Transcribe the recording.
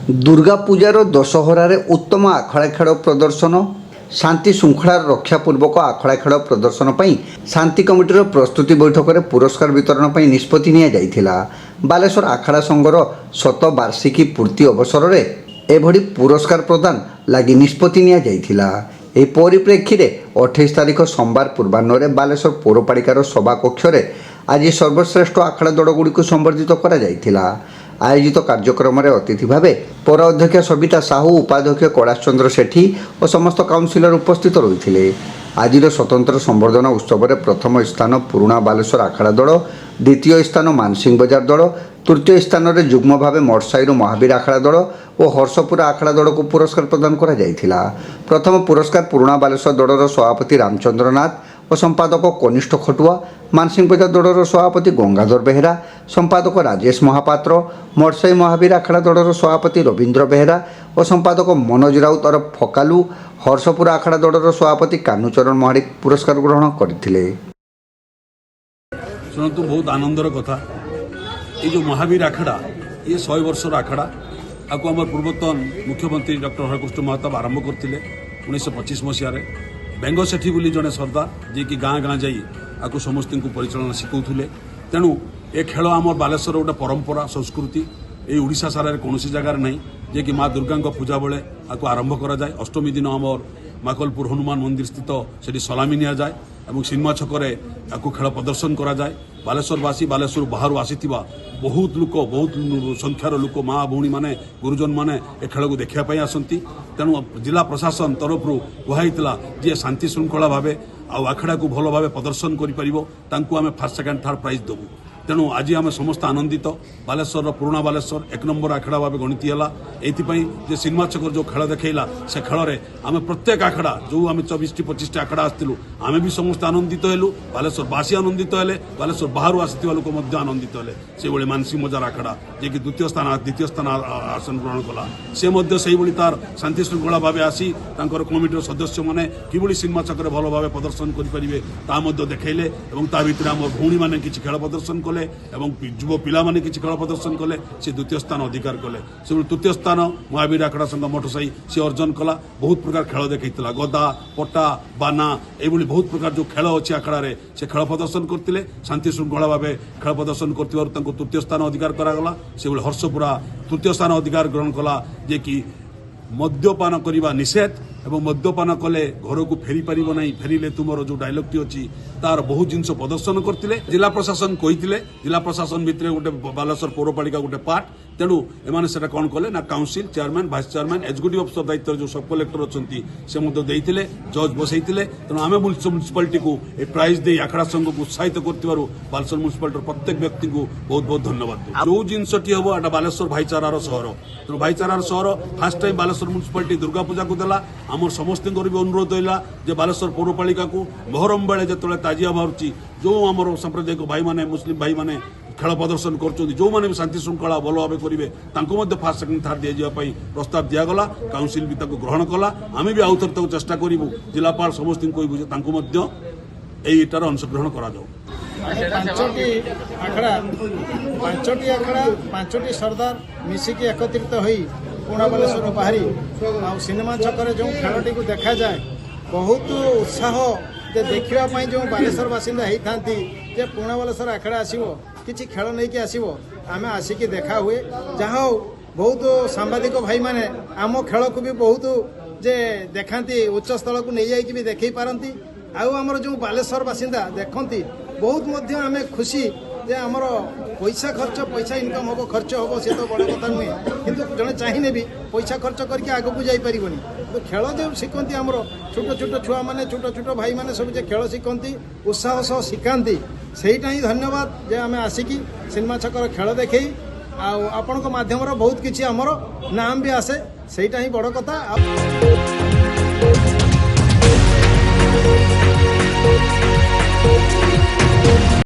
दुर्गा पूजार दशहरार उत्तम आखड़ा खेल प्रदर्शन शांति श्रृंखलार रक्षापूर्वक आखड़ा खेल प्रदर्शन पर शांति कमिटर प्रस्तुति बैठक में पुरस्कार वितरण पर निष्पत्ति निया बालेश्वर आखड़ा संघर शतवार्षिकी पूर्ति अवसर में एभली पुरस्कार प्रदान लगी निष्पत्ति निया परिप्रेक्षी में 28 तारिख सोमवार पूर्वाह्न बालेश्वर पौरपालिकार सभाकक्ष आज सर्वश्रेष्ठ आखड़ा दलगुड़ी संबर्धित करा आयोजित कार्यक्रम में अतिथि भाव पौर अध्यक्ष सविता साहू, उपाध्यक्ष कैलाश चंद्र सेठी और समस्त काउंसिलर उपस्थित रही थे। आज स्वतंत्र संबर्धना उत्सव में प्रथम स्थान पुराणा बालेश्वर आखड़ा दल, द्वितीय स्थान मानसिंह बजार दल, तृतीय स्थान में जुग्म भाव मठसाई महावीर आखड़ा दल और हर्षपुर आखड़ा दल को पुरस्कार प्रदान करा। प्रथम पुरस्कार पुराणा बालेश्वर दलर सभापति रामचंद्र नाथ और संपादक कनिष्ठ खटुआ, मानसिंह बजार दलर सभापति गंगाधर बेहेरा, संपादक राजेश महापात्र, मठसाई महावीर आखड़ा दलर सभापति रवींद्र बेहेरा और संपादक मनोज राउत और फकालू, हर्षपुर आखड़ा दलर सभापति कानुचरण महाडिक पुरस्कार ग्रहण करथिले। शुणु बहुत आनंदर कथा ये जो महावीर आखड़ा ये 100 वर्षर आखड़ा आपको आम पूर्वतन मुख्यमंत्री डॉक्टर हरकृष्ण महताब आरंभ करते 1925 मसीह बेंग सेठी बोली जड़े सरदार जी की गाँ गाँ जाई आपको समस्त को परिचालना शिखौले। तेणु ए खेल आम बालेश्वर गोटे परंपरा संस्कृति ये ओडिशा सारा कौन जगार ना जे कि माँ दुर्गा पूजा बेले आपको आरंभ करा जाए। अष्टमी दिन आमर माकलपुर हनुमान मंदिर स्थित से सलामी नि जाए और सिनेमा छकरे आपको खेल प्रदर्शन करा जाए। बालेश्वरवासी बालेश्वर बाहर आसीथिबा बहुत लोक बहुत संख्यार लोक माँ भौणी माने गुरुजन माने ए खेल को देखापी आसती। तेणु जिला प्रशासन तरफ कहुला जी शांति श्रृंखला भाव आखड़ा को भल भाव प्रदर्शन करें फर्स्ट सेकेंड थर्ड प्राइज देवु। तेणु आज आम समस्त आनंदित बालेश्वर पुराणा बालेश्वर 1 नंबर आखड़ा भाव गणिती है। सिनेमा छकर जो खेल देखला से खेल में आम प्रत्येक आखड़ा जो आम 24-25 आखड़ा आसलु आम भी समस्त आनंदित हेलु। बालेश्वरवासी आनंदित हेले, बालेश्वर बाहर आसुवा लोक आनंदित हेले। से भाई मानसिंह बजार आखड़ा जे कि द्वितीय स्थान आसन ग्रहण कला से तार शांति श्रृंखला भाव आसी कमिटर सदस्य मैंने कि सिनेमा छकर भल भाव प्रदर्शन करें देखले और आम भौणी मैंने किसी खेल प्रदर्शन कले युव पिला माने किसी खेल प्रदर्शन कले से द्वितीय स्थान अधिकार कले। से तृतीय स्थान महावीर आखड़ा संघ मठसाई से अर्जन कला। बहुत प्रकार खेल देखा गदा पट्टा बाना ये बहुत प्रकार जो खेल अच्छी आखड़ा से खेल प्रदर्शन करते शांति श्रृंखला भाव खेल प्रदर्शन कर तृतीय स्थान अधिकार करागला। से हर्षपुरा तृतीय स्थान अधिकार ग्रहण कला जे कि मद्यपान करने निषेध एवं मद्यपान कले घर को फेरी पार ना फेरिले तुमर जो डायलॉग टी अच्छी तार बहुत जिन प्रदर्शन करते। जिला प्रशासन कही जिला प्रशासन भितर गोटे बालेश्वर पौरपालिका गोटे पार्ट। तेणु एमाने सेटा कौन कले ना council chairman vice chairman executive officer दायित्व जो सब कलेक्टर अच्छा से जज बसई। तेणु आम म्युनिसिपालिटी को प्राइज दे आखड़ा संघ को उत्साहित कर बालेश्वर म्युनिसिपालिटी प्रत्येक व्यक्ति को बहुत बहुत धन्यवाद। जो जिनटी हम एटा बालेश्वर भाईचारार सहर। तेणु भाईचारार सहर first time Baleswar municipality Durga Puja को देला। आम समस्त भी अनुरोध रहा जे बालेश्वर पौरपालिका को मोहरम बेले जो ताजिया बाहर जो आम सांप्रदायिक भाई माने मुस्लिम भाई माने खेल प्रदर्शन कर जो मैंने शांति श्रृंखला भल भाव करेंगे फास्ट सेकेंड थर्ड दिजापी प्रस्ताव दिगला। काउंसिल भी ग्रहण कला। आम भी आउ थे चेष्टा करूँ जिलापाल समस्त कहूँ यहीटार अंशग्रहण करा पांचटी आखड़ा 5टी सरदार मिसिकी एकत्रित हो पुराणा बालेश्वर बाहरी आ सिनेमा छकर जो खेलटी को देखा जाए बहुत उत्साह देखापी जो बालेश्वर बासिंदा होती जे पुराणा बालेश्वर आखड़ा आसो किसी खेल नहीं कि आसो आम आसिकी देखा हुए जहाँ बहुत सांबादिक भाई माने आम खेल को भी बहुत जे देखाती उच्च स्थल को नहीं जाकि भी देखी पारती। आमर जो बालेश्वर बासिंदा देखती बहुत आम खुशी जे आमर पैसा खर्च पैसा इनकम हम खर्च हम सी तो बड़ कथा नुहे किंतु जड़े चाहिए भी पैसा खर्च करके आग को जापर तो खेल जो शिखती आमर छोट छोट छुआ मैंने छोट छोट भाई मैंने सब जो खेल शिखती उत्साह सह शिखाती सेटा ही धन्यवाद जे आम आसिकी सिनेमा छकर खेल देखे आपण माध्यम बहुत किसी आमर नाम भी आसे सेटा ही बड़ कथा।